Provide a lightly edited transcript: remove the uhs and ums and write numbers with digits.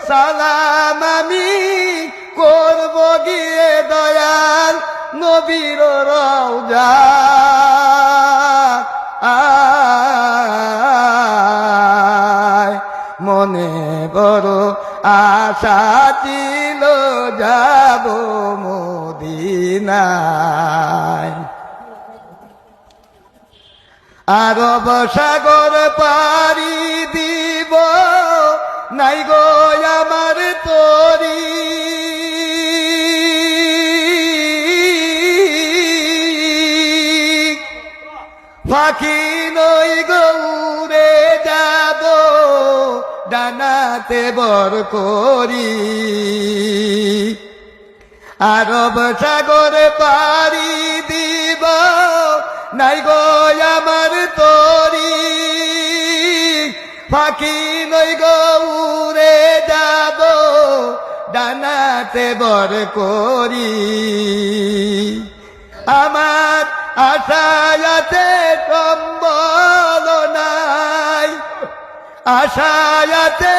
সালাম আমি করব গিয়ে দয়াল নবীর রওজা মনে বড় আশা ছিল যাব মদিনায় আরব সাগর পাড়ি দিব নাই গো আমার তরি পাখি নই গৌরে যাব ডানাতে বর করি আরব সাগর পাড়ি দিব নাই গো আমার তরি পাখি নই গৌরে যাব ডানাতে বর করি আমার আশায়াতে সম্বল নাই আশায়াতে